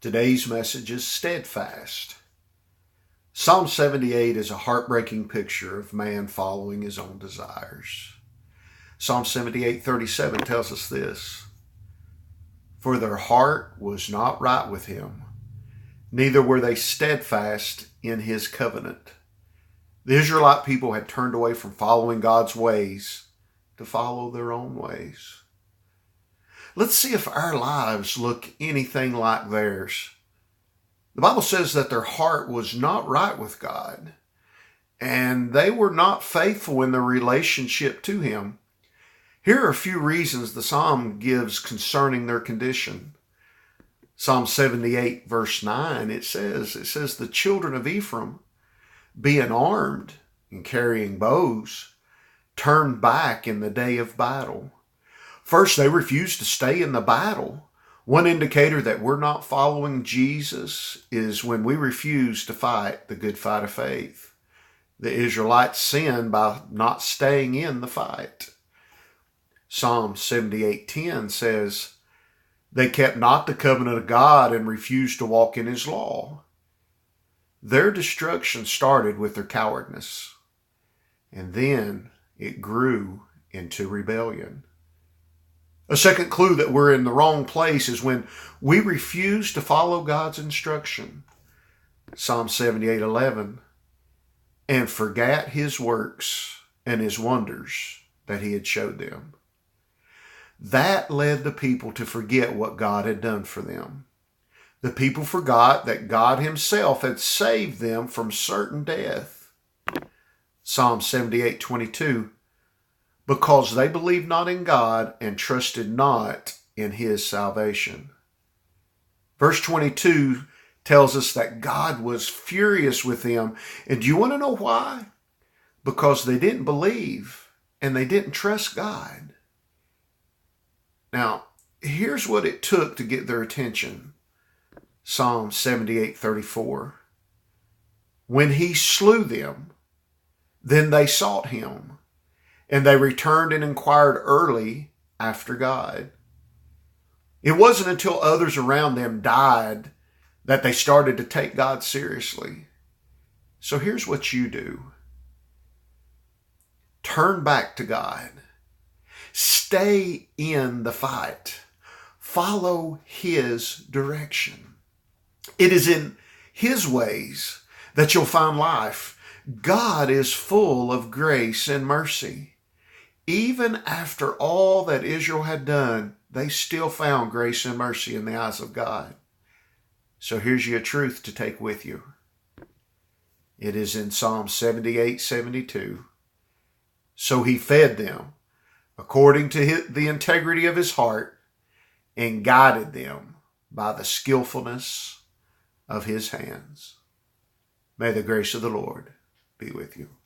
Today's message is Steadfast. Psalm 78 is a heartbreaking picture of man following his own desires. Psalm 78:37 tells us this: For their heart was not right with him, neither were they steadfast in his covenant. The Israelite people had turned away from following God's ways to follow their own ways. Let's see if our lives look anything like theirs. The Bible says that their heart was not right with God, and they were not faithful in their relationship to Him. Here are a few reasons the psalm gives concerning their condition. Psalm 78 verse 9, it says, the children of Ephraim, being armed and carrying bows, turned back in the day of battle. First, they refused to stay in the battle. One indicator that we're not following Jesus is when we refuse to fight the good fight of faith. The Israelites sinned by not staying in the fight. Psalm 78:10 says, they kept not the covenant of God and refused to walk in His law. Their destruction started with their cowardness, and then it grew into rebellion. A second clue that we're in the wrong place is when we refuse to follow God's instruction. Psalm 78:11, and forgot His works and His wonders that He had showed them. That led the people to forget what God had done for them. The people forgot that God Himself had saved them from certain death. Psalm 78:22, because they believed not in God and trusted not in His salvation. Verse 22 tells us that God was furious with them. And do you want to know why? Because they didn't believe and they didn't trust God. Now, here's what it took to get their attention. Psalm 78:34. When He slew them, then they sought Him, and they returned and inquired early after God. It wasn't until others around them died that they started to take God seriously. So here's what you do. Turn back to God. Stay in the fight. Follow His direction. It is in His ways that you'll find life. God is full of grace and mercy. Even after all that Israel had done, they still found grace and mercy in the eyes of God. So here's your truth to take with you. It is in Psalm 78:72. So He fed them according to the integrity of His heart and guided them by the skillfulness of His hands. May the grace of the Lord be with you.